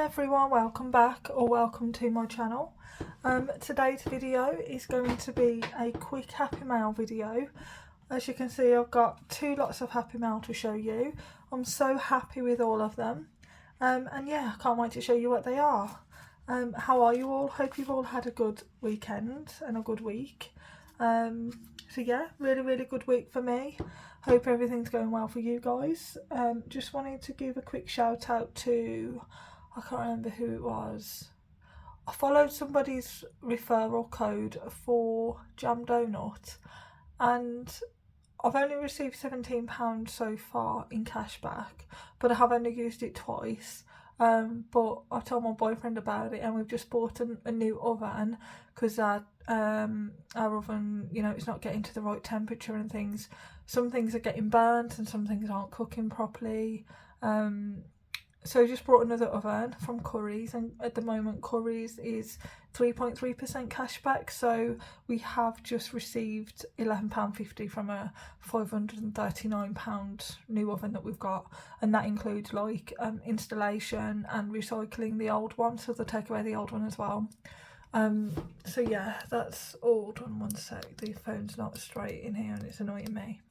everyone, welcome back or welcome to my channel. Today's video is going to be a quick Happy Mail video. As you can see, I've got two lots of Happy Mail to show you. I'm so happy with all of them, and yeah, I can't wait to show you what they are. How are you all? Hope you've all had a good weekend and a good week. So yeah, really good week for me. Hope everything's going well for you guys. Just wanted to give a quick shout out to, I can't remember who it was. I followed somebody's referral code for Jam Donut and I've only received £17 so far in cashback, but I have only used it twice. But I told my boyfriend about it and we've just bought a new oven because our oven, you know, it's not getting to the right temperature and things. Some things are getting burnt and some things aren't cooking properly. So I just brought another oven from Curry's, and at the moment Curry's is 3.3% cashback, so we have just received £11.50 from a £539 new oven that we've got, and that includes like installation and recycling the old one, so they'll take away the old one as well. So yeah, that's all done. One sec, the phone's not straight in here and it's annoying me.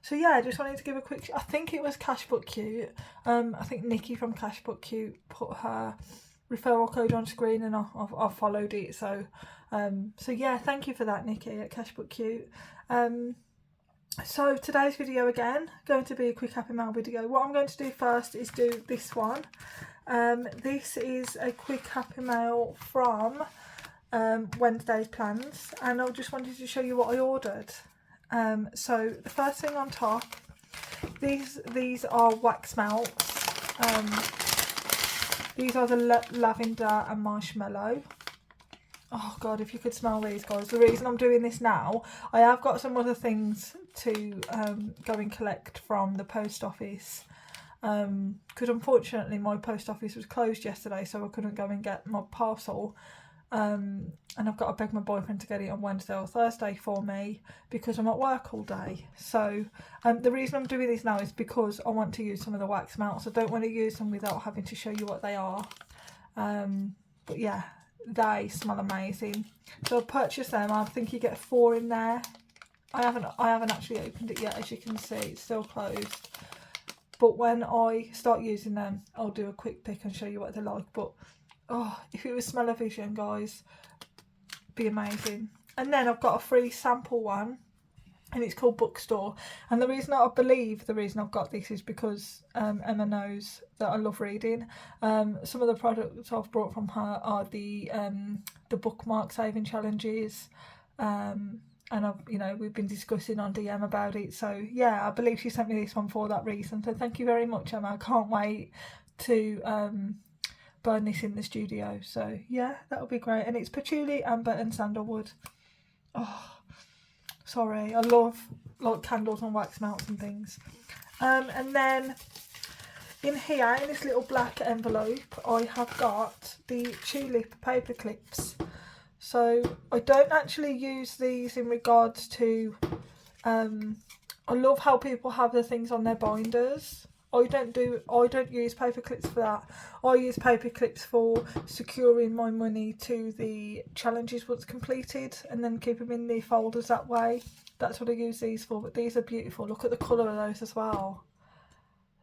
So yeah, I just wanted to give a quick, I think it was Cashbook Cute. I think Nikki from Cashbook Cute put her referral code on screen and I've followed it. So yeah, thank you for that, Nikki at Cashbook Cute. So today's video again, going to be a quick Happy Mail video. What I'm going to do first is do this one. This is a quick Happy Mail from Wednesday's plans, and I just wanted to show you what I ordered. So the first thing on top, these are wax melts. These are the lavender and marshmallow. Oh god, if you could smell these, guys. The reason I'm doing this now, I have got some other things to go and collect from the post office, because unfortunately my post office was closed yesterday, so I couldn't go and get my parcel. And I've got to beg my boyfriend to get it on Wednesday or Thursday for me because I'm at work all day. So the reason I'm doing this now is because I want to use some of the wax melts. I don't want to use them without having to show you what they are. But yeah, they smell amazing. So I've purchased them. I think you get 4 in there. I haven't actually opened it yet, as you can see, it's still closed. But when I start using them, I'll do a quick pick and show you what they're like. But oh, if it was smell-o-vision, guys, be amazing. And then I've got a free sample one, and it's called Bookstore. And the reason I've got this is because Emma knows that I love reading. Some of the products I've brought from her are the bookmark saving challenges, and we've been discussing on DM about it. So yeah, I believe she sent me this one for that reason. So thank you very much, Emma. I can't wait to burn this in the studio. So yeah, that'll be great. And it's patchouli, amber and sandalwood. Oh, sorry, I love like candles and wax melts and things. And then in here, in this little black envelope, I have got the tulip paper clips. So I don't actually use these in regards to I love how people have the things on their binders. I don't use paper clips for that. I use paper clips for securing my money to the challenges once completed, and then keep them in the folders that way. That's what I use these for. But these are beautiful. Look at the colour of those as well.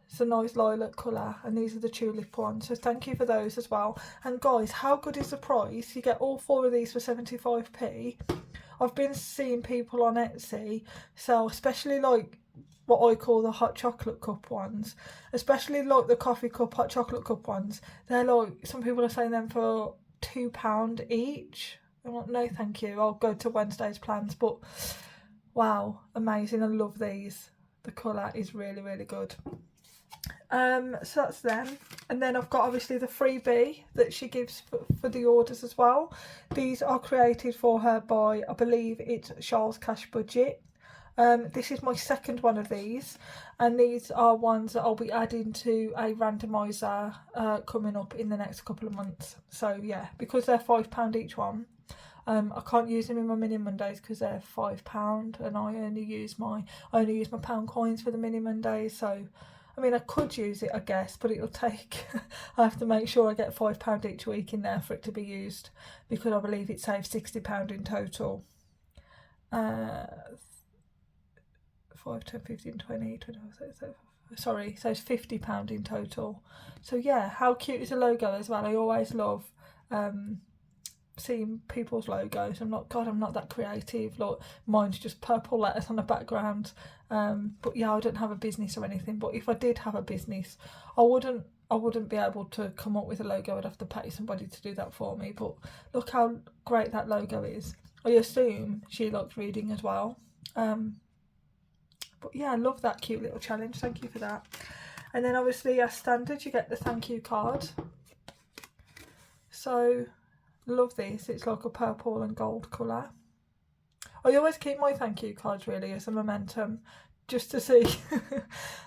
It's a nice lilac colour, and these are the tulip ones. So thank you for those as well. And guys, how good is the price? You get all 4 of these for 75p. I've been seeing people on Etsy sell, especially like what I call the hot chocolate cup ones, especially like the coffee cup hot chocolate cup ones. They're like, some people are saying them for £2 each. I'm like, no thank you, I'll go to Wednesday's plans. But wow, amazing. I love these. The colour is really good. So that's them. And then I've got obviously the freebie that she gives for the orders as well. These are created for her by, I believe it's Charles Cash Budget. This is my second one of these, and these are ones that I'll be adding to a randomizer coming up in the next couple of months. So yeah, because they're £5 each one, I can't use them in my mini Mondays because they're £5, and I only use my pound coins for the mini Mondays. So I mean, I could use it, I guess, but it'll take, I have to make sure I get £5 each week in there for it to be used, because I believe it saves £60 in total. 5, 10, 15, 20, 25, 30, 35. Sorry, so it's £50 in total. So yeah, how cute is the logo as well? I always love seeing people's logos. I'm not that creative. Like, mine's just purple letters on the background. But yeah, I don't have a business or anything. But if I did have a business, I wouldn't be able to come up with a logo. I'd have to pay somebody to do that for me. But look how great that logo is. I assume she likes reading as well. But yeah, I love that cute little challenge. Thank you for that. And then obviously, as standard, you get the thank you card. So love this. It's like a purple and gold colour. I always keep my thank you cards really as a momentum, just to see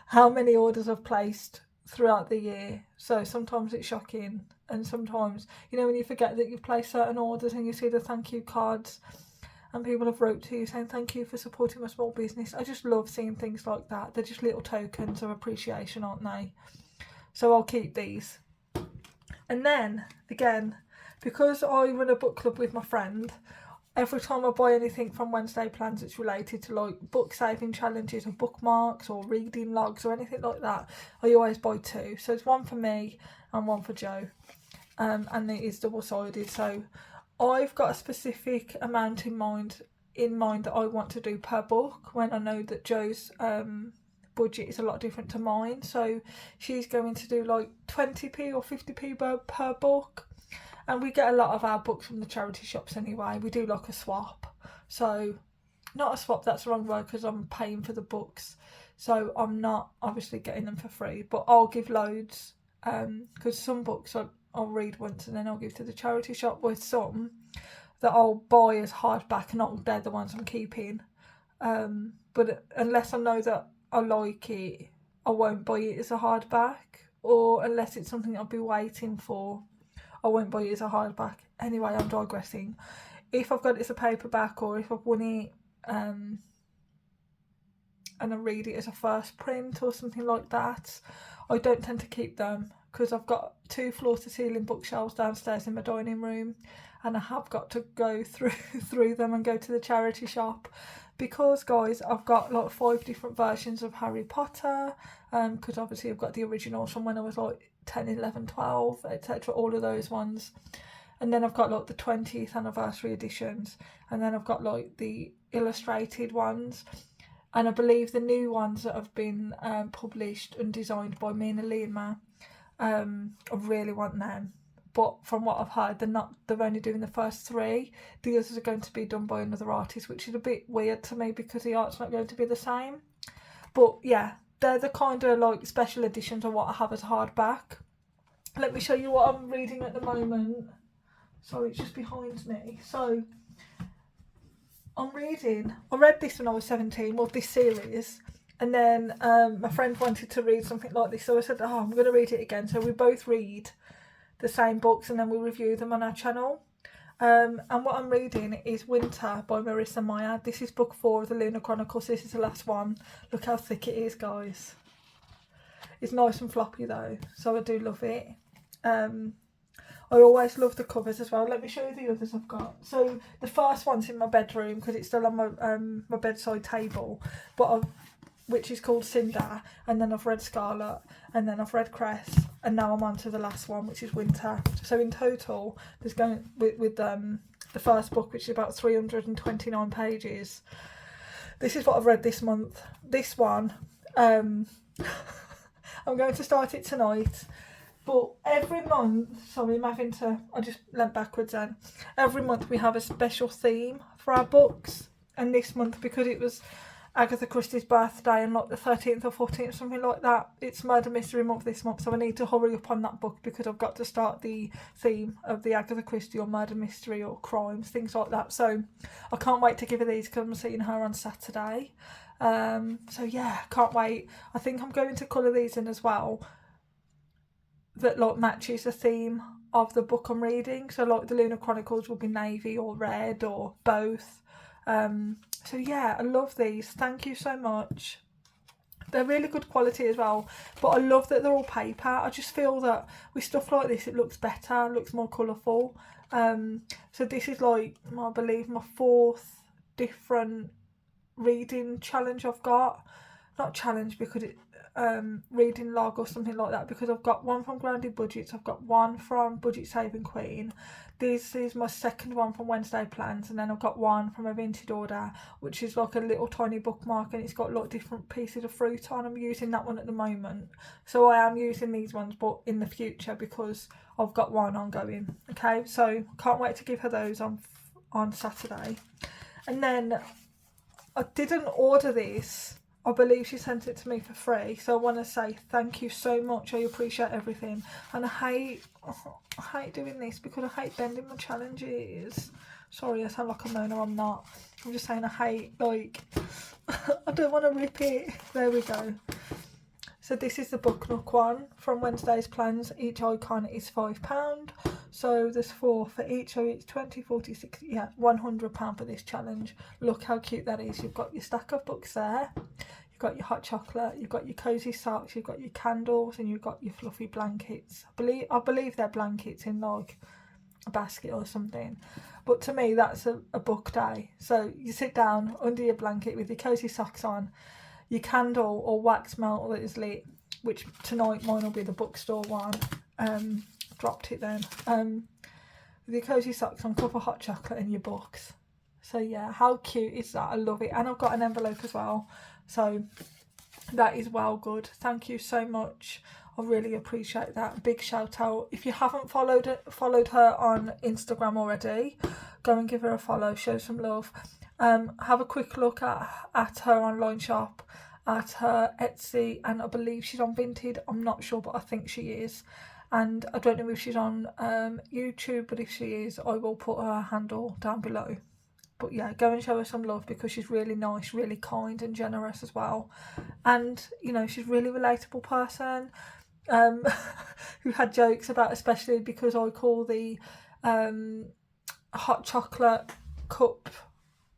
how many orders I've placed throughout the year. So sometimes it's shocking, and sometimes, you know, when you forget that you've placed certain orders and you see the thank you cards and people have wrote to you saying thank you for supporting my small business. I just love seeing things like that. They're just little tokens of appreciation, aren't they? So I'll keep these. And then again, because I run a book club with my friend, every time I buy anything from Wednesday Plans that's related to like book saving challenges or bookmarks or reading logs or anything like that, I always buy 2. So it's one for me and one for Joe, and it is double-sided. So I've got a specific amount in mind that I want to do per book, when I know that Joe's budget is a lot different to mine. So she's going to do like 20p or 50p per book, and we get a lot of our books from the charity shops anyway. We do like a swap. So not a swap, that's the wrong word, because I'm paying for the books, so I'm not obviously getting them for free, but I'll give loads, because some books I'll read once and then I'll give to the charity shop, with some that I'll buy as hardback and they're the ones I'm keeping. But unless I know that I like it, I won't buy it as a hardback, or unless it's something I'll be waiting for, I won't buy it as a hardback. Anyway, I'm digressing. If I've got it as a paperback, or if I've won it and I read it as a first print or something like that, I don't tend to keep them, because I've got 2 floor-to-ceiling bookshelves downstairs in my dining room, and I have got to go through them and go to the charity shop, because guys, I've got like 5 different versions of Harry Potter, because obviously I've got the originals from when I was like 10, 11, 12, etc., all of those ones, and then I've got like the 20th anniversary editions, and then I've got like the illustrated ones. And I believe the new ones that have been published and designed by me and Alima, I really want them. But from what I've heard, they're only doing the first 3. The others are going to be done by another artist, which is a bit weird to me, because the art's not going to be the same. But yeah, they're the kind of like special editions of what I have as hardback. Let me show you what I'm reading at the moment. Sorry, it's just behind me. So I read this when I was 17, well, this series, and then my friend wanted to read something like this, so I said, I'm going to read it again. So we both read the same books and then we review them on our channel. And what I'm reading is Winter by Marissa Meyer. This is book 4 of the Lunar Chronicles. This is the last one. Look how thick it is, guys. It's nice and floppy though, so I do love it. I always love the covers as well. Let me show you the others I've got. So the first one's in my bedroom, because it's still on my bedside table, which is called Cinder, and then I've read Scarlet, and then I've read Cress, and now I'm on to the last one, which is Winter. So in total, there's going with the first book, which is about 329 pages. This is what I've read this month. This one, I'm going to start it tonight. But every month, sorry, I just leant backwards then. Every month we have a special theme for our books. And this month, because it was Agatha Christie's birthday and like the 13th or 14th, something like that, it's Murder Mystery Month this month. So I need to hurry up on that book, because I've got to start the theme of the Agatha Christie or murder mystery or crimes, things like that. So I can't wait to give her these, because I'm seeing her on Saturday. So yeah, can't wait. I think I'm going to colour these in as well, that like matches the theme of the book I'm reading. So like the Lunar Chronicles will be navy or red or both. So yeah, I love these. Thank you so much. they're really good quality as well, but I love that they're all paper. I just feel that with stuff like this it looks better, looks more colourful. So this is like, I believe, my 4th different reading challenge I've got. Not challenge because it reading log or something like that, because I've got one from Grounded Budgets, I've got one from Budget Saving Queen, this is my 2nd one from Wednesday Plans, and then I've got one from A Vinted Order, which is like a little tiny bookmark, and it's got like different pieces of fruit on. I'm using that one at the moment, so I am using these ones, but in the future, because I've got one ongoing. Okay, so can't wait to give her those on Saturday. And then I didn't order this, I believe she sent it to me for free, so I want to say thank you so much. I appreciate everything, and I hate doing this because I hate bending my challenges. Sorry, I sound like a moaner. I'm not. I'm just saying I hate, like, I don't want to rip it. There we go. So this is the Book Nook one from Wednesday's Plans. Each icon is £5. So there's 4 for each, so it's 20, 40, 60, yeah, £100 for this challenge. Look how cute that is. You've got your stack of books there, you've got your hot chocolate, you've got your cosy socks, you've got your candles, and you've got your fluffy blankets. I believe they're blankets in like a basket or something, but to me that's a book day. So you sit down under your blanket with your cosy socks on, your candle or wax melt that is lit, which tonight mine will be the bookstore one. Dropped it then. With your cosy socks on, cup of hot chocolate and your books. So yeah, how cute is that? I love it. And I've got an envelope as well, so that is well good. Thank you so much. I really appreciate that. Big shout out. If you haven't followed her on Instagram already, go and give her a follow, show some love. Have a quick look at her online shop, at her Etsy, and I believe she's on Vinted. I'm not sure, but I think she is. And I don't know if she's on YouTube, but if she is, I will put her handle down below. But yeah, go and show her some love, because she's really nice, really kind and generous as well. And, you know, she's a really relatable person. Who had jokes about, especially because I call the hot chocolate cup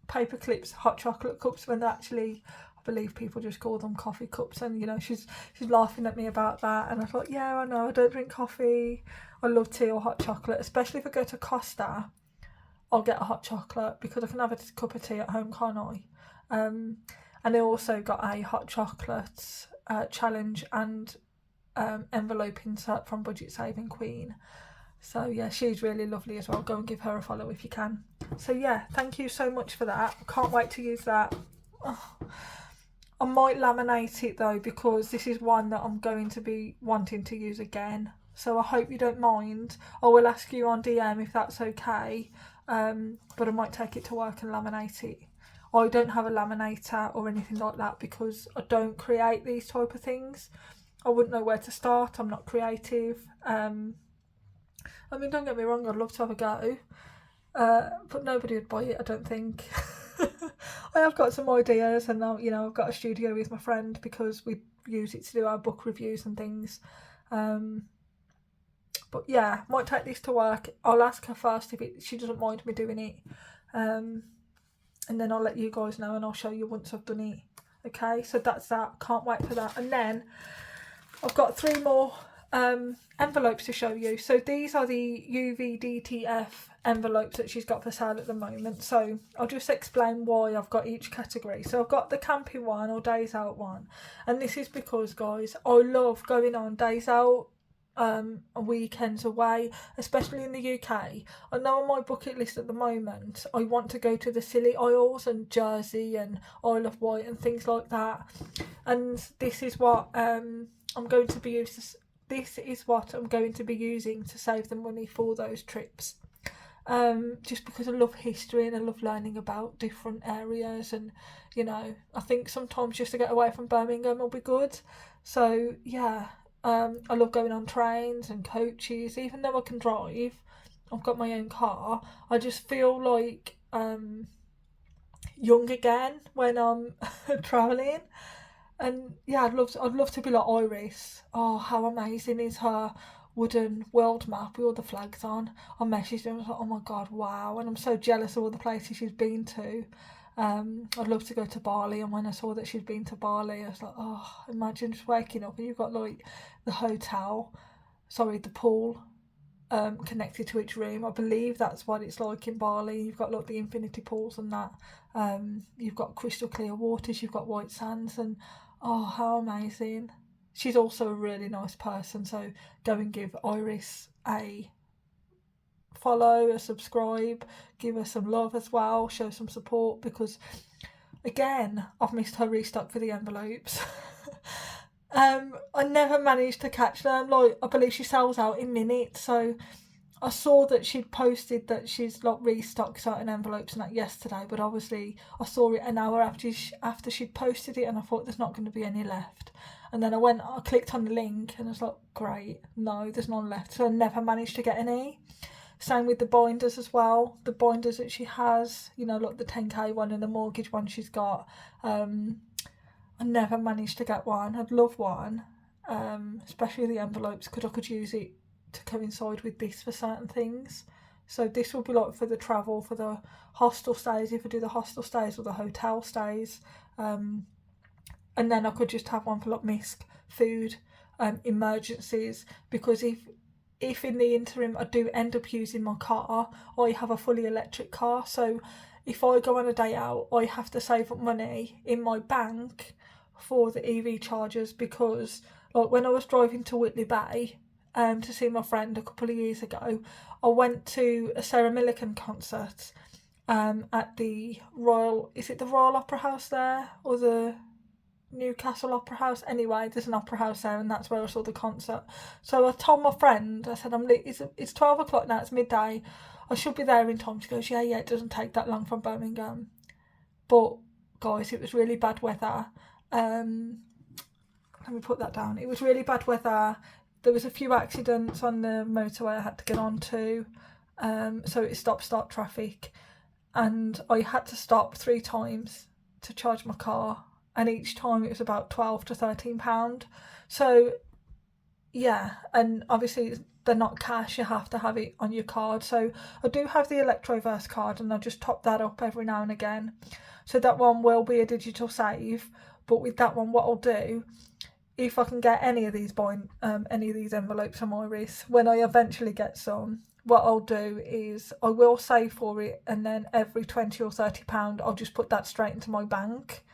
paper clips hot chocolate cups, when actually I believe people just call them coffee cups. And you know, she's laughing at me about that, and I thought, yeah, I know, I don't drink coffee, I love tea or hot chocolate. Especially if I go to Costa, I'll get a hot chocolate because I can have a cup of tea at home, can't I? And I also got a hot chocolate challenge and envelope insert from Budget Saving Queen. So yeah, she's really lovely as well. Go and give her a follow if you can. So yeah, thank you so much for that. Can't wait to use that. Oh, I might laminate it though, because this is one that I'm going to be wanting to use again. So I hope you don't mind. I will ask you on DM if that's okay. But I might take it to work and laminate it. I don't have a laminator or anything like that because I don't create these type of things. I wouldn't know where to start. I'm not creative. I mean, don't get me wrong, I'd love to have a go, but nobody would buy it, I don't think. I have got some ideas, and you know, I've got a studio with my friend because we use it to do our book reviews and things. But yeah, might take this to work. I'll ask her first if she doesn't mind me doing it, and then I'll let you guys know, and I'll show you once I've done it. Okay, so that's that. Can't wait for that. And then I've got 3 more envelopes to show you. So these are the UVDTF envelopes that she's got for sale at the moment. So I'll just explain why I've got each category. So I've got the camping one, or days out one, and this is because, guys, I love going on days out, weekends away, especially in the UK. I know on my bucket list at the moment I want to go to the Scilly Isles and Jersey and Isle of Wight and things like that, and this is what I'm going to be using to save the money for those trips. Just because I love history and I love learning about different areas, and you know, I think sometimes just to get away from Birmingham will be good. So yeah, I love going on trains and coaches. Even though I can drive, I've got my own car, I just feel like young again when I'm travelling. And yeah, I'd love to be like Iris. Oh, how amazing is her wooden world map with all the flags on. I messaged her and I was like, oh my god, wow. And I'm so jealous of all the places she's been to. I'd love to go to Bali, and when I saw that she'd been to Bali, I was like, oh, imagine just waking up and you've got like the pool connected to each room. I believe that's what it's like in Bali. You've got like the infinity pools and that. You've got crystal clear waters, you've got white sands, and oh, how amazing. She's also a really nice person, so go and give Iris a follow, a subscribe, give her some love as well, show some support, because again, I've missed her restock for the envelopes. I never managed to catch them. Like, I believe she sells out in minutes, so I saw that she'd posted that she's like restocked certain envelopes and that yesterday, but obviously I saw it an hour after she'd posted it, and I thought there's not going to be any left. And then I clicked on the link and I was like, great, no, there's none left. So I never managed to get any. Same with the binders as well. The binders that she has, you know, like the 10k one and the mortgage one she's got. I never managed to get one. I'd love one, especially the envelopes, because I could use it to coincide with this for certain things. So this will be like for the travel, for the hostel stays, if I do the hostel stays or the hotel stays. And then I could just have one for like misc, food, emergencies, because if in the interim I do end up using my car, I have a fully electric car, so if I go on a day out, I have to save up money in my bank for the EV chargers, because like when I was driving to Whitley Bay to see my friend a couple of years ago, I went to a Sarah Millican concert at the Royal Opera House there, or the Newcastle Opera House? Anyway, there's an opera house there, and that's where I saw the concert. So I told my friend, I said, it's 12 o'clock now, it's midday, I should be there in time. She goes, yeah, it doesn't take that long from Birmingham. But guys, it was really bad weather. Let me put that down. It was really bad weather. There was a few accidents on the motorway I had to get onto, so it stopped start traffic, and I had to stop 3 times to charge my car, and each time it was about £12 to £13. So yeah, and obviously they're not cash, you have to have it on your card. So I do have the Electroverse card, and I just top that up every now and again, so that one will be a digital save. But with that one, what I'll do, if I can get any of these envelopes from Iris, when I eventually get some, what I'll do is I will save for it, and then every £20 or £30 I'll just put that straight into my bank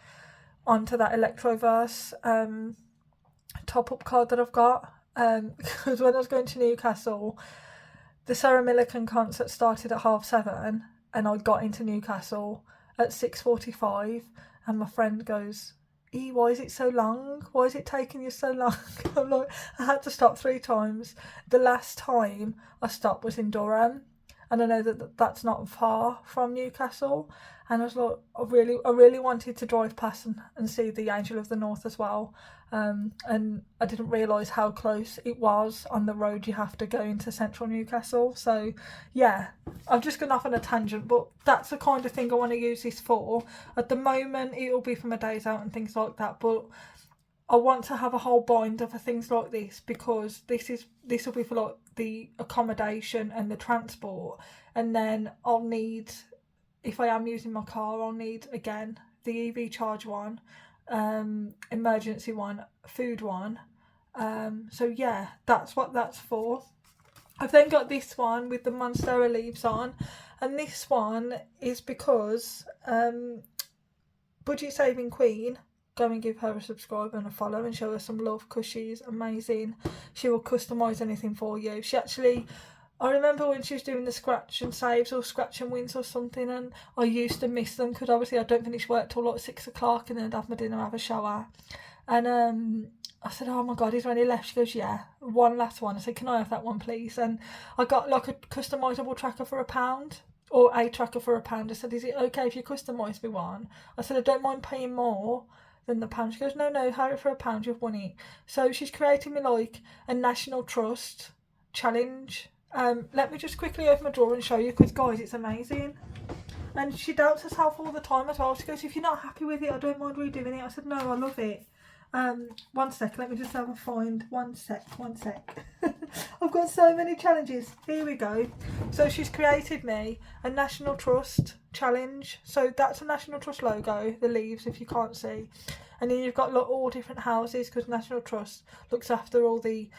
onto that Electroverse top-up card that I've got. Because when I was going to Newcastle, the Sarah Millican concert started at 7:30, and I got into Newcastle at 6:45, and my friend goes, why is it so long? Why is it taking you so long? I'm like, I had to stop 3 times. The last time I stopped was in Durham, and I know that that's not far from Newcastle, and I was like, I really wanted to drive past and see the Angel of the North as well, and I didn't realise how close it was on the road you have to go into central Newcastle. So yeah, I've just gone off on a tangent, but that's the kind of thing I want to use this for. At the moment it'll be for my days out and things like that, but I want to have a whole binder for things like this, because this will be for like the accommodation and the transport, and then I'll need, if I am using my car, I'll need again the EV charge one, emergency one, food one. So yeah, that's what that's for. I've then got this one with the Monstera leaves on, and this one is because Budget Saving Queen, go and give her a subscribe and a follow and show her some love, because she's amazing. She will customise anything for you. She actually, I remember when she was doing the scratch and saves or scratch and wins or something, and I used to miss them because obviously I don't finish work till like 6 o'clock, and then I'd have my dinner, have a shower, and I said, oh my god, is there any left? She goes, yeah, one last one. I said, can I have that one please? And I got like a customisable tracker for £1, or a tracker for £1. I said, is it okay if you customise me one? I said, I don't mind paying more than the £1. She goes, no, have it for £1, you've won it. So she's creating me like a National Trust challenge. Let me just quickly open my drawer and show you, because guys, it's amazing. And she doubts herself all the time as well. She goes, if you're not happy with it, I don't mind redoing it. I said, no, I love it. One sec, let me just have a find. One sec. I've got so many challenges. Here we go. So she's created me a National Trust challenge. So that's a National Trust logo, the leaves if you can't see. And then you've got all different houses because National Trust looks after all the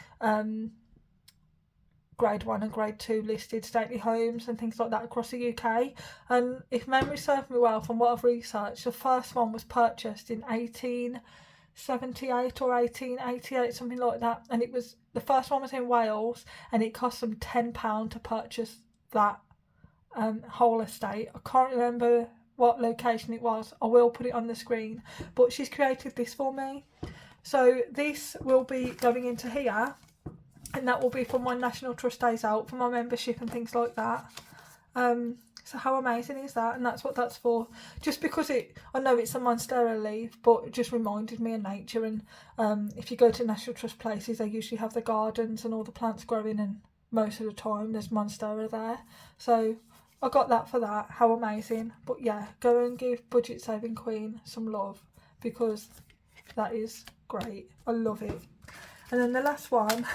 grade 1 and grade 2 listed stately homes and things like that across the UK. And if memory serves me well, from what I've researched, the first one was purchased in 1878 or 1888, something like that, and it was, the first one was in Wales, and it cost them £10 to purchase that whole estate. I can't remember what location it was. I will put it on the screen, but she's created this for me. So this will be going into here, and that will be for my National Trust days out, for my membership and things like that. So how amazing is that? And that's what that's for. Just because I know it's a monstera leaf, but it just reminded me of nature. And if you go to National Trust places, they usually have the gardens and all the plants growing, and most of the time there's monstera there. So I got that for that. How amazing. But yeah, go and give Budget Saving Queen some love, because that is great. I love it. And then the last one,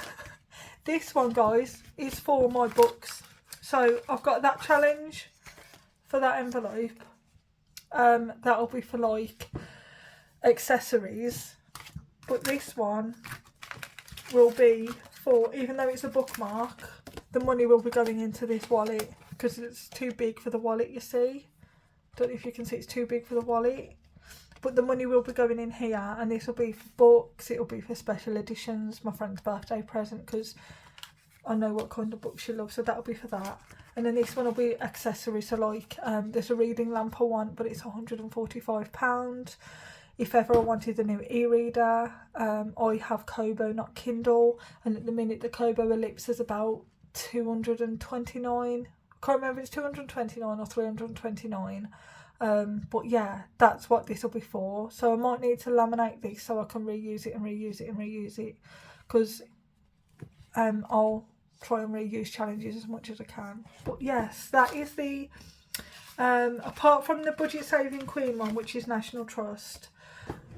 this one, guys, is for my books. So I've got that challenge for that envelope. That'll be for like accessories, but this one will be for, even though it's a bookmark, the money will be going into this wallet because it's too big for the wallet, you see. Don't know if you can see, it's too big for the wallet, but the money will be going in here, and this will be for books, it'll be for special editions, my friend's birthday present, because I know what kind of books she loves, so that'll be for that. And then this one will be accessories, so like there's a reading lamp I want, but it's £145. If ever I wanted a new e-reader, I have Kobo, not Kindle, and at the minute the Kobo Ellipse is about 229. I can't remember if it's 229 or 329. But yeah, that's what this will be for. So I might need to laminate this so I can reuse it and reuse it and reuse it, because I'll try and reuse challenges as much as I can. But yes, that is the apart from the Budget Saving Queen one, which is National Trust,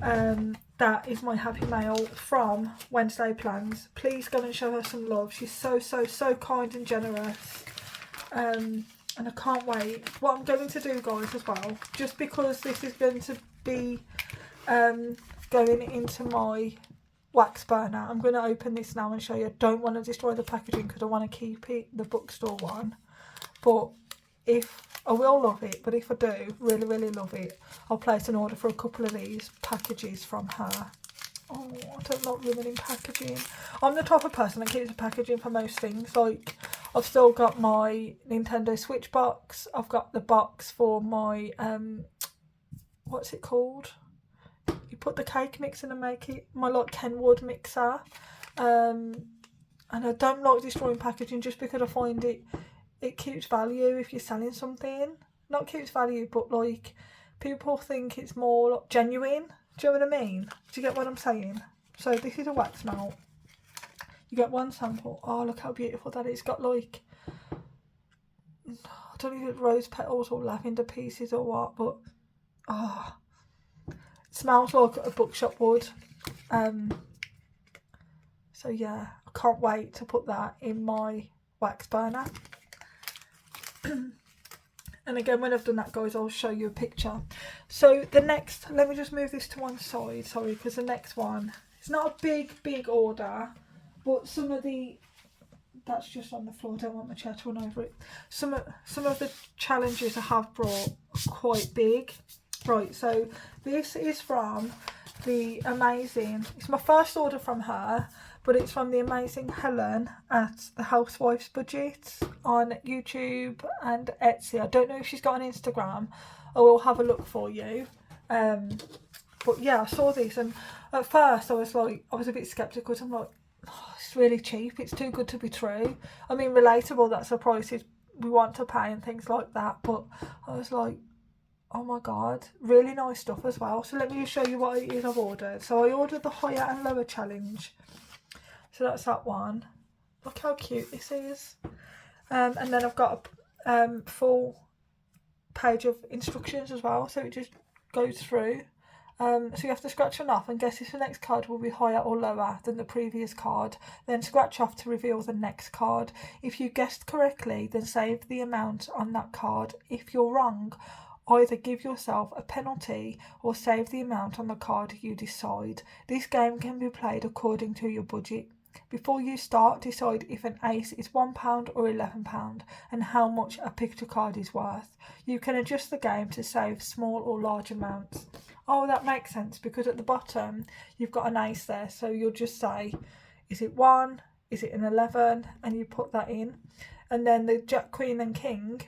that is my happy mail from Wednesday Plans. Please go and show her some love. She's so kind and generous, and I can't wait. What I'm going to do, guys, as well, just because this is going to be going into my wax burner, I'm going to open this now and show you. I don't want to destroy the packaging because I want to keep it, the bookstore one. But if I will love it, but if I do really love it, I'll place an order for a couple of these packages from her. Oh, I don't like ruining packaging. I'm the type of person that keeps the packaging for most things. Like, I've still got my Nintendo Switch box. I've got the box for my what's it called? You put the cake mix in and make it, my like Kenwood mixer. And I don't like destroying packaging, just because I find it keeps value if you're selling something. Not keeps value, but like people think it's more like genuine. Do you know what I mean? Do you get what I'm saying? So this is a wax melt. You get one sample. Oh, look how beautiful that is. It's got like, I don't know if it's rose petals or lavender pieces or what, but oh, it smells like a bookshop would. So yeah, I can't wait to put that in my wax burner. And again, when I've done that, guys, I'll show you a picture. So the next, let me just move this to one side, sorry, because the next one, it's not a big order, but some of the, that's just on the floor, I don't want my chair to run over it. Some of the challenges I have brought are quite big. Right, so this is from the amazing, it's my first order from her, but it's from the amazing Helen at the Housewives Budget on YouTube and Etsy. I don't know if she's got an Instagram. I will have a look for you. But yeah, I saw this, and at first I was a bit sceptical. I'm like, oh, it's really cheap. It's too good to be true. I mean, relatable, that's the prices we want to pay and things like that. But I was like, oh my god, really nice stuff as well. So let me just show you what it is I've ordered. So I ordered the higher and lower challenge. So that's that one. Look how cute this is. And then I've got a full page of instructions as well. So it just goes through. So you have to scratch one off and guess if the next card will be higher or lower than the previous card. Then scratch off to reveal the next card. If you guessed correctly, then save the amount on that card. If you're wrong, either give yourself a penalty or save the amount on the card you decide. This game can be played according to your budget. Before you start, decide if an ace is £1 or £11 and how much a picture card is worth. You can adjust the game to save small or large amounts. Oh, that makes sense, because at the bottom you've got an ace there, so you'll just say, is it 1, is it an 11, and you put that in. And then the Jack, Queen and King,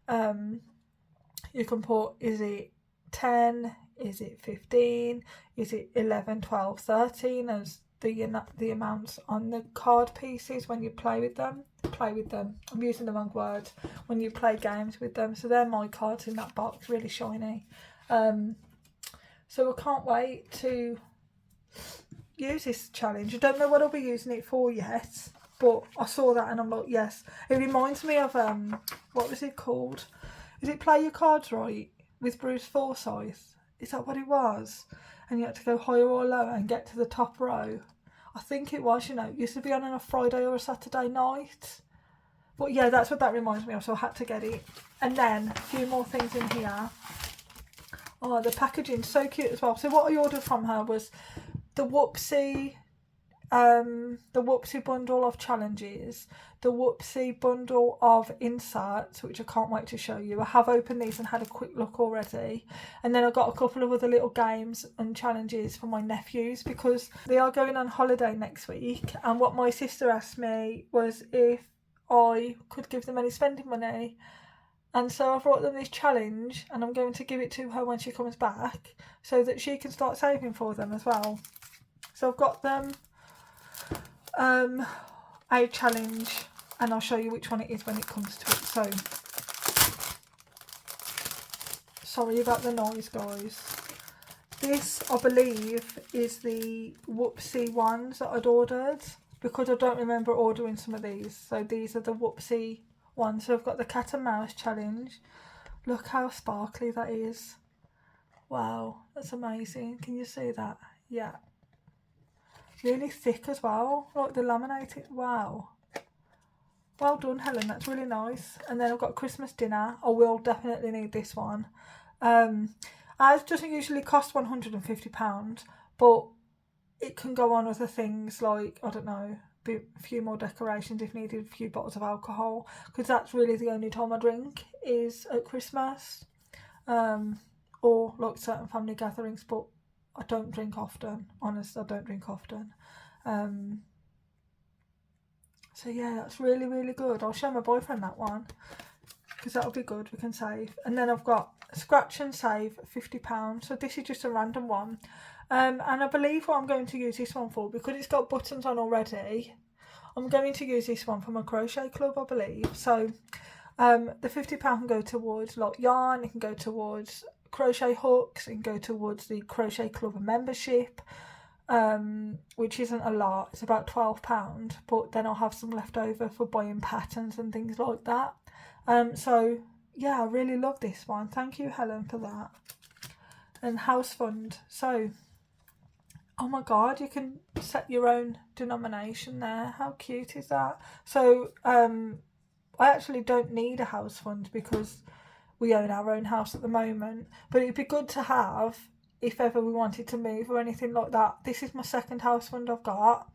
you can put, is it 10, is it 15, is it 11, 12, 13 as the amounts on the card pieces when you play with them. I'm using the wrong word. When you play games with them. So they're my cards in that box, really shiny. So I can't wait to use this challenge. I don't know what I'll be using it for yet, but I saw that and I'm like, yes. It reminds me of what was it called? Is it Play Your Cards Right with Bruce Forsyth? Is that what it was? And you had to go higher or lower and get to the top row. I think it was, you know, it used to be on a Friday or a Saturday night. But yeah, that's what that reminds me of, so I had to get it. And then a few more things in here. Oh, the packaging's so cute as well. So what I ordered from her was the Whoopsie bundle of challenges, the Whoopsie bundle of inserts, which I can't wait to show you. I have opened these and had a quick look already. And then I got a couple of other little games and challenges for my nephews, because they are going on holiday next week. And what my sister asked me was if I could give them any spending money. And so I brought them this challenge, and I'm going to give it to her when she comes back so that she can start saving for them as well. So I've got them a challenge, and I'll show you which one it is when it comes to it. So sorry about the noise, guys. This, I believe, is the Whoopsie ones that I'd ordered, because I don't remember ordering some of these. So these are the Whoopsie ones. So I've got the cat and mouse challenge. Look how sparkly that is. Wow, that's amazing. Can you see that? Yeah. Really thick as well, like the laminated. Wow. Well done, Helen, that's really nice. And then I've got Christmas dinner. I will definitely need this one. Ours doesn't usually cost £150, but it can go on other things like, I don't know, a few more decorations if needed, a few bottles of alcohol, because that's really the only time I drink is at Christmas, or like certain family gatherings, but I don't drink often. Honestly, I don't drink often. So yeah, that's really, really good. I'll show my boyfriend that one, because that'll be good. We can save. And then I've got scratch and save £50. So this is just a random one. And I believe what I'm going to use this one for, because it's got buttons on already, I'm going to use this one for my crochet club, I believe. So the £50 can go towards like yarn, it can go towards crochet hooks, it can go towards the crochet club membership, which isn't a lot. It's about £12, but then I'll have some left over for buying patterns and things like that. So yeah, I really love this one. Thank you, Helen, for that. And house fund. So, oh my god, you can set your own denomination there. How cute is that? So I actually don't need a house fund because we own our own house at the moment, but it'd be good to have if ever we wanted to move or anything like that. This is my second house fund I've got.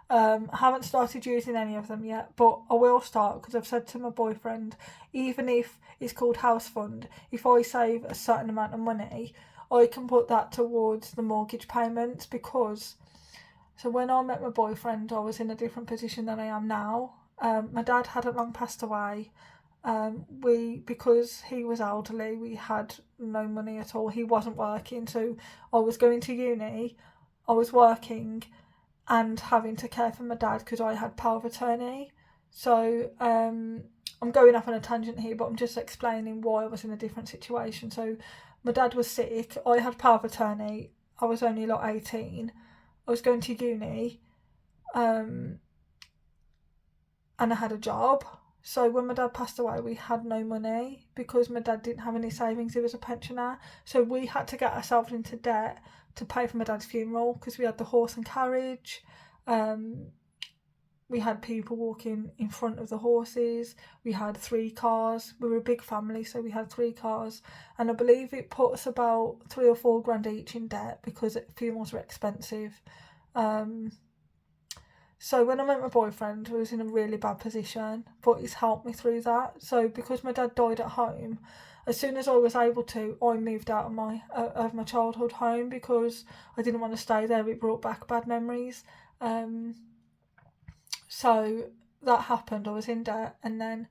I haven't started using any of them yet, but I will start, because I've said to my boyfriend, even if it's called house fund, if I save a certain amount of money, I can put that towards the mortgage payments. Because so when I met my boyfriend, I was in a different position than I am now. My dad hadn't long passed away. Because he was elderly, we had no money at all. He wasn't working, so I was going to uni, I was working and having to care for my dad because I had power of attorney. So I'm going off on a tangent here, but I'm just explaining why I was in a different situation. So my dad was sick, I had power of attorney, I was only like 18, I was going to uni, and I had a job. So when my dad passed away, we had no money because my dad didn't have any savings. He was a pensioner. So we had to get ourselves into debt to pay for my dad's funeral because we had the horse and carriage. We had people walking in front of the horses. We had 3 cars. We were a big family, so we had 3 cars. And I believe it put us about 3 or 4 grand each in debt because funerals were expensive. So when I met my boyfriend, I was in a really bad position, but he's helped me through that. So because my dad died at home, as soon as I was able to, I moved out of my childhood home because I didn't want to stay there. It brought back bad memories. So that happened. I was in debt, and then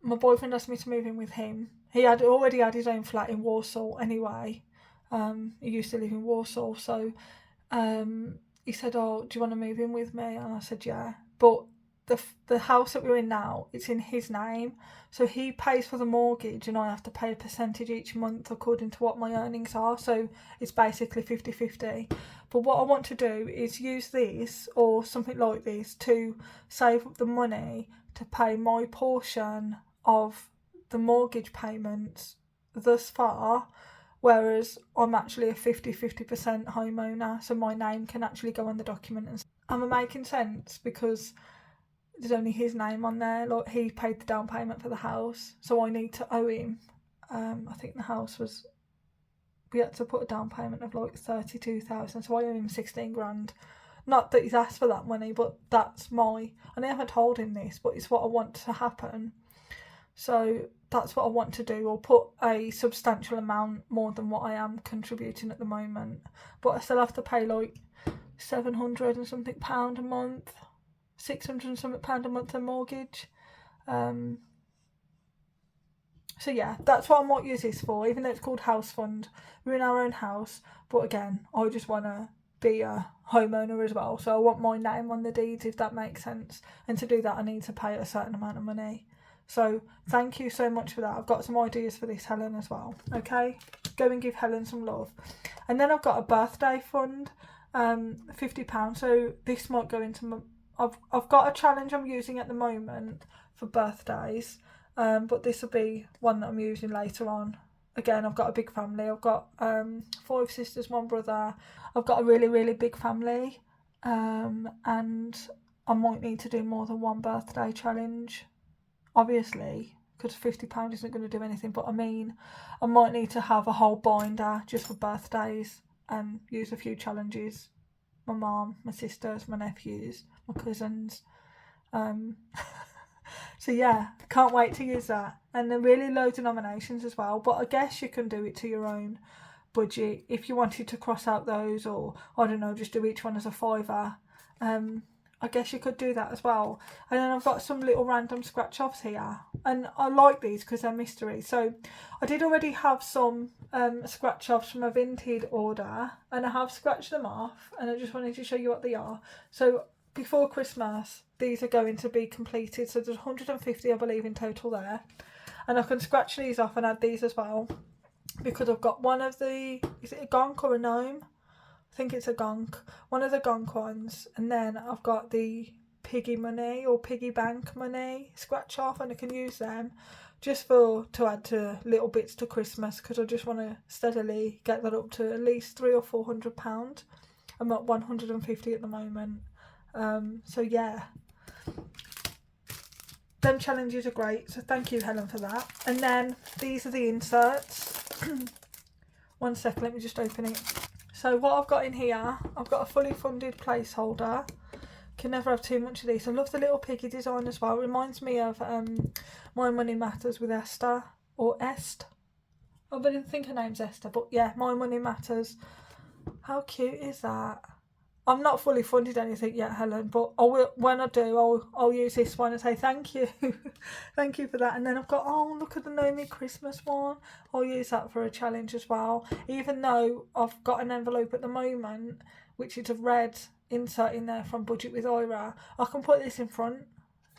my boyfriend asked me to move in with him. He had already had his own flat in Warsaw anyway. He used to live in Warsaw, so he said, "Oh, do you want to move in with me?" And I said, "Yeah." But the house that we're in now, it's in his name, so he pays for the mortgage, and I have to pay a percentage each month according to what my earnings are. So it's basically 50-50. But what I want to do is use this or something like this to save up the money to pay my portion of the mortgage payments thus far. Whereas I'm actually a 50% homeowner, so my name can actually go on the document. And am I making sense? Because there's only his name on there. Like, he paid the down payment for the house, so I need to owe him. I think the house was, we had to put a down payment of like 32,000, so I owe him 16 grand. Not that he's asked for that money, but that's and I haven't told him this, but it's what I want to happen. So that's what I want to do. I'll put a substantial amount more than what I am contributing at the moment, but I still have to pay like £700 and something a month, £600 and something a month in mortgage. So yeah, that's what I might use this for, even though it's called house fund. We're in our own house, but again, I just want to be a homeowner as well, so I want my name on the deeds, if that makes sense. And to do that, I need to pay a certain amount of money. So thank you so much for that. I've got some ideas for this, Helen, as well. Okay, go and give Helen some love. And then I've got a birthday fund, £50. So this might go into my, I've got a challenge I'm using at the moment for birthdays, but this will be one that I'm using later on. Again, I've got a big family. I've got 5 sisters, 1 brother. I've got a really, really big family, and I might need to do more than one birthday challenge, obviously, because £50 isn't going to do anything. But I mean, I might need to have a whole binder just for birthdays and use a few challenges. My mum, my sisters, my nephews, my cousins. So yeah, can't wait to use that. And they're really low denominations as well, but I guess you can do it to your own budget if you wanted to cross out those, or I don't know, just do each one as a £5. I guess you could do that as well. And then I've got some little random scratch offs here, and I like these because they're mystery. So I did already have some scratch offs from a Vinted order, and I have scratched them off, and I just wanted to show you what they are. So before Christmas, these are going to be completed, so there's 150 I believe in total there, and I can scratch these off and add these as well, because I've got one of the, is it a gonk or a gnome? I think it's a gonk, one of the gonk ones, and then I've got the piggy money or piggy bank money scratch off, and I can use them just to add to little bits to Christmas, because I just want to steadily get that up to at least £300 or £400. I'm at 150 at the moment. So yeah, them challenges are great, so thank you, Helen, for that. And then these are the inserts. One second, let me just open it. So what I've got in here, I've got a fully funded placeholder. Can never have too much of these. I love the little piggy design as well. It reminds me of My Money Matters with Esther, or Est. I didn't think her name's Esther, but yeah, My Money Matters. How cute is that? I'm not fully funded anything yet, Helen, but I will, when I do, I'll use this one and say thank you. Thank you for that. And then I've got, oh, look at the Know Me Christmas one. I'll use that for a challenge as well. Even though I've got an envelope at the moment, which is a red insert in there from Budget with Ira, I can put this in front.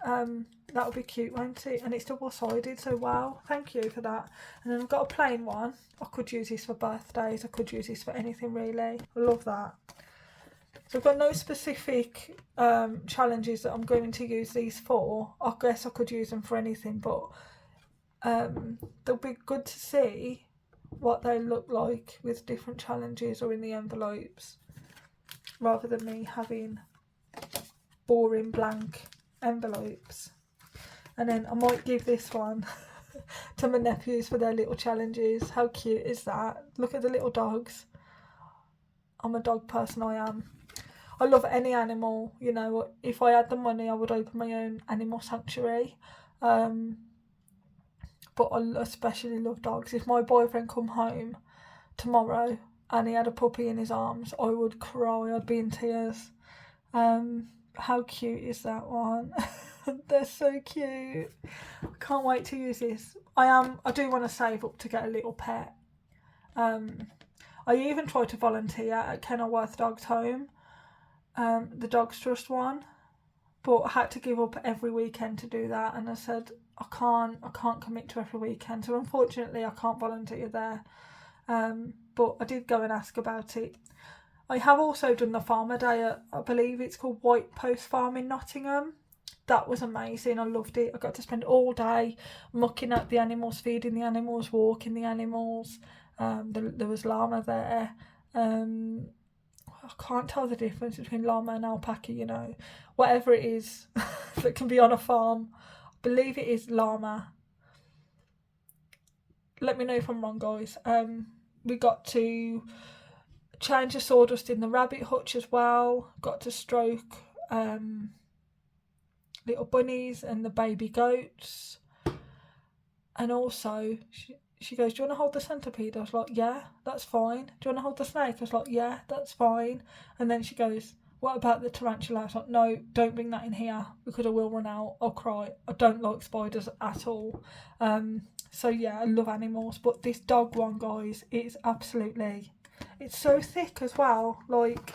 That'll be cute, won't it? And it's double-sided, so wow, thank you for that. And then I've got a plain one. I could use this for birthdays. I could use this for anything, really. I love that. So I've got no specific challenges that I'm going to use these for. I guess I could use them for anything, but they'll be good to see what they look like with different challenges or in the envelopes, rather than me having boring blank envelopes. And then I might give this one to my nephews for their little challenges. How cute is that? Look at the little dogs. I'm a dog person, I am. I love any animal, you know. If I had the money I would open my own animal sanctuary, but I especially love dogs. If my boyfriend come home tomorrow and he had a puppy in his arms, I would cry, I'd be in tears. How cute is that one? They're so cute. Can't wait to use this. I do want to save up to get a little pet. I even tried to volunteer at Kenilworth Dogs Home, the Dogs Trust one, but I had to give up every weekend to do that, and I said I can't commit to every weekend, so unfortunately I can't volunteer there. But I did go and ask about it. I have also done the Farmer Day at, I believe it's called White Post Farm in Nottingham. That was amazing. I loved it. I got to spend all day mucking at the animals, feeding the animals, walking the animals. There was llama there. I can't tell the difference between llama and alpaca, you know. Whatever it is that can be on a farm. I believe it is llama. Let me know if I'm wrong, guys. We got to change the sawdust in the rabbit hutch as well. Got to stroke little bunnies and the baby goats. And also, she goes, do you want to hold the centipede? I was like, yeah, that's fine. Do you want to hold the snake? I was like, yeah, that's fine. And then she goes, what about the tarantula? I was like, no, don't bring that in here because I will run out. I'll cry. I don't like spiders at all. So yeah, I love animals. But this dog one, guys, it's so thick as well. Like,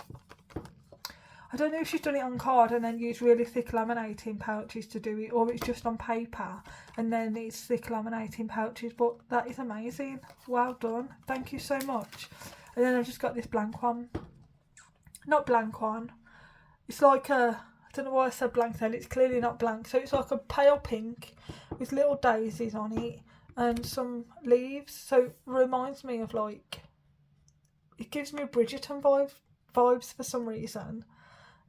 I don't know if she's done it on card and then used really thick laminating pouches to do it, or it's just on paper and then it's thick laminating pouches, but that is amazing. Well done. Thank you so much. And then I've just got this blank one. Not blank one. It's like I don't know why I said blank then, it's clearly not blank. So it's like a pale pink with little daisies on it and some leaves. So it reminds me of, like, it gives me Bridgerton vibes for some reason.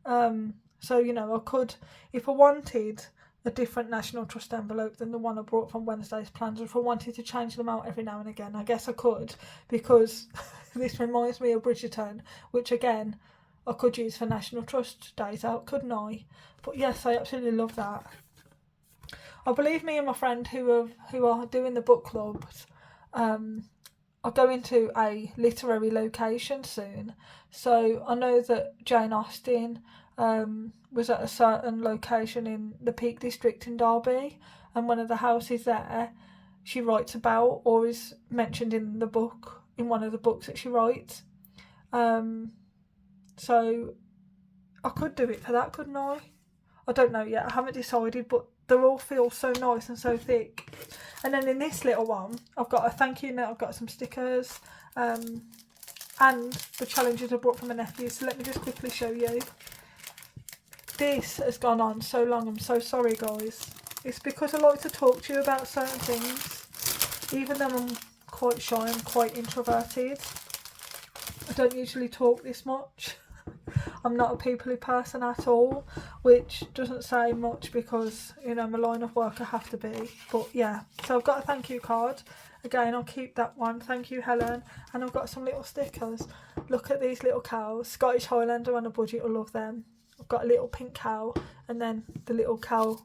So, you know, I could, if I wanted a different National Trust envelope than the one I brought from Wednesday's plans, or if I wanted to change them out every now and again, I guess I could, because this reminds me of Bridgerton, which again, I could use for National Trust days out, couldn't I? But yes, I absolutely love that. I believe me and my friend who are doing the book clubs, are going to a literary location soon. So I know that Jane Austen was at a certain location in the Peak District in Derby, and one of the houses there she writes about or is mentioned in the book, in one of the books that she writes. So I could do it for that, couldn't I? I don't know yet, I haven't decided, but they all feel so nice and so thick. And then in this little one, I've got a thank you note, I've got some stickers, and the challenges I brought from my nephew. So let me just quickly show you. This has gone on so long, I'm so sorry, guys. It's because I like to talk to you about certain things. Even though I'm quite shy, I'm quite introverted. I don't usually talk this much. I'm not a peoply person at all, which doesn't say much because, you know, my line of work I have to be. But yeah, so I've got a thank you card. Again, I'll keep that one. Thank you, Helen. And I've got some little stickers. Look at these little cows. Scottish Highlander on a budget, I love them. I've got a little pink cow and then the little cow.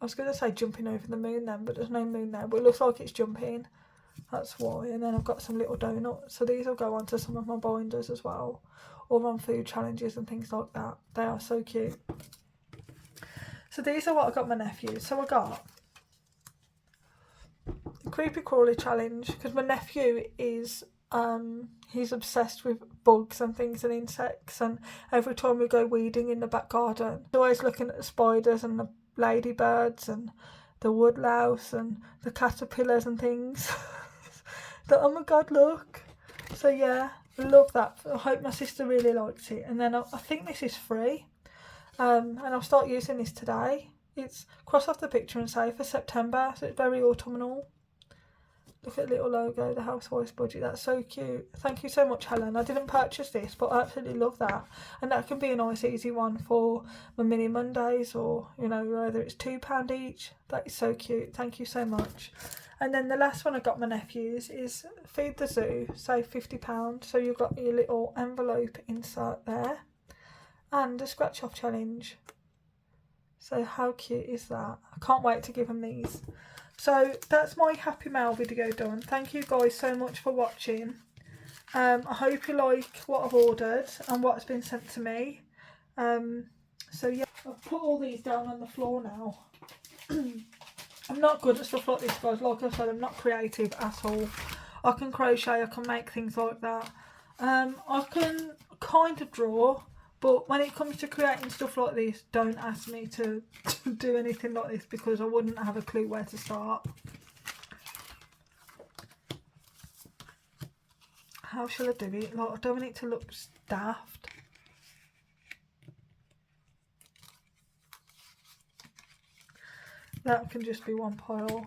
I was going to say jumping over the moon then, but there's no moon there. But it looks like it's jumping. That's why. And then I've got some little donuts. So these will go onto some of my binders as well, or on food challenges and things like that. They are so cute. So these are what I got my nephew. So I got a creepy crawly challenge because my nephew is he's obsessed with bugs and things and insects, and every time we go weeding in the back garden, he's always looking at the spiders and the ladybirds and the woodlouse and the caterpillars and things. Oh my god, look. So yeah, Love that. I hope my sister really likes it. And then I think this is free. And I'll start using this today. It's cross off the picture and say for September, so it's very autumnal. Look at the little logo, the Housewife's budget. That's so cute. Thank you so much, Helen. I didn't purchase this, but I absolutely love that. And that can be a nice, easy one for my mini Mondays, or, you know, whether it's £2 each. That is so cute. Thank you so much. And then the last one I got my nephews is Feed the Zoo, save £50. So you've got your little envelope insert there. And a scratch off challenge. So how cute is that? I can't wait to give them these. So that's my Happy Mail video done. Thank you guys so much for watching. I hope you like what I've ordered and what's been sent to me. So yeah, I've put all these down on the floor now. I'm not good at stuff like this, guys. Like I said, I'm not creative at all. I can crochet, I can make things like that. I can kind of draw. But when it comes to creating stuff like this, don't ask me to do anything like this, because I wouldn't have a clue where to start. How shall I do it? Like, I don't want it to look daft. That can just be one pile.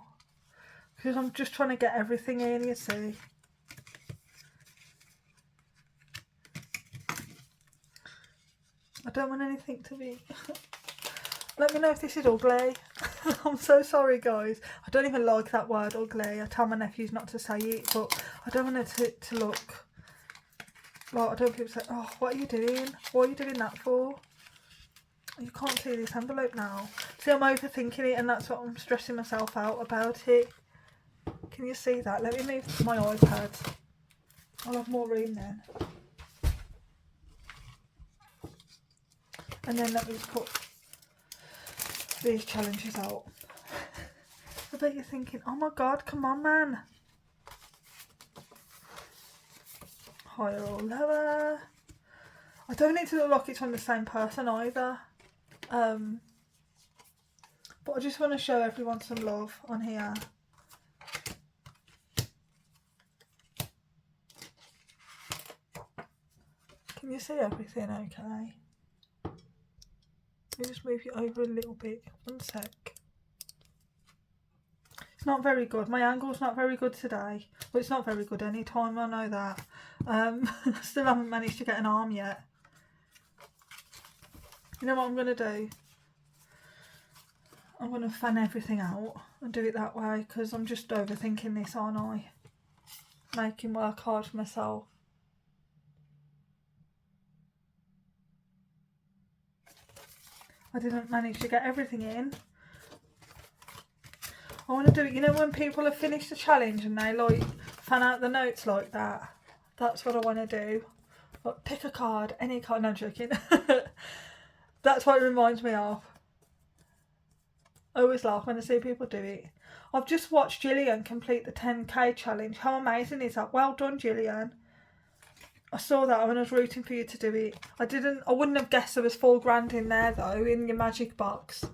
Because I'm just trying to get everything in, you see. I don't want anything to be... Let me know if this is ugly. I'm so sorry, guys. I don't even like that word, ugly. I tell my nephews not to say it, but I don't want it to look... Like, I don't want people to say, oh, what are you doing? What are you doing that for? You can't see this envelope now. See, I'm overthinking it, and that's what I'm stressing myself out about it. Can you see that? Let me move my iPad. I'll have more room then. And then let me put these challenges out. I bet you're thinking, oh my god, come on, man. Higher or lower. I don't need to look like it's from the same person either. But I just want to show everyone some love on here. Can you see everything okay? Let me just move you over a little bit. One sec. It's not very good. My angle's not very good today. Well, it's not very good any time, I know that. Still haven't managed to get an arm yet. You know what I'm going to do? I'm going to fan everything out and do it that way, because I'm just overthinking this, aren't I? Making work hard for myself. I didn't manage to get everything in. I want to do it, you know, when people have finished the challenge and they like fan out the notes like that. That's what I want to do. But pick a card, any card. No, I'm joking. That's what it reminds me of. I always laugh when I see people do it. I've just watched Gillian complete the 10k challenge. How amazing is that? Well done, Gillian. I saw that when I was rooting for you to do it. I wouldn't have guessed there was £4 in there though, in your magic box.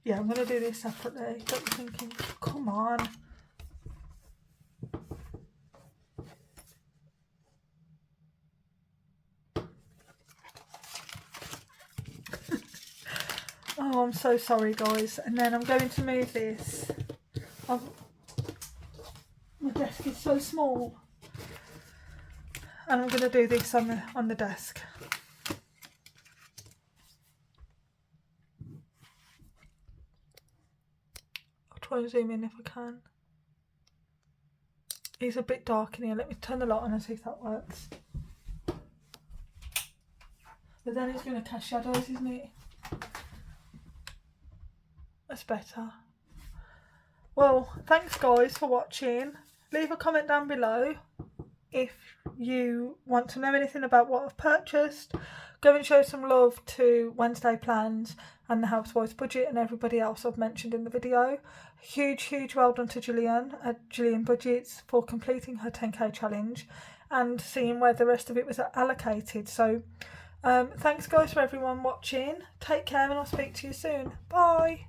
Yeah, I'm going to do this separately. Don't be thinking, come on. Oh, I'm so sorry, guys. And then I'm going to move this. My desk is so small. And I'm going to do this on the desk. I'll try and zoom in if I can. It's a bit dark in here. Let me turn the light on and see if that works. But then it's going to cast shadows, isn't it? That's better. Well, thanks guys for watching. Leave a comment down below if you want to know anything about what I've purchased. Go and show some love to Wednesday Plans and the Housewife's Budget and everybody else I've mentioned in the video. Huge well done to Gillian at Gillian Budgets for completing her 10k challenge and seeing where the rest of it was allocated. So thanks guys for everyone watching. Take care and I'll speak to you soon. Bye.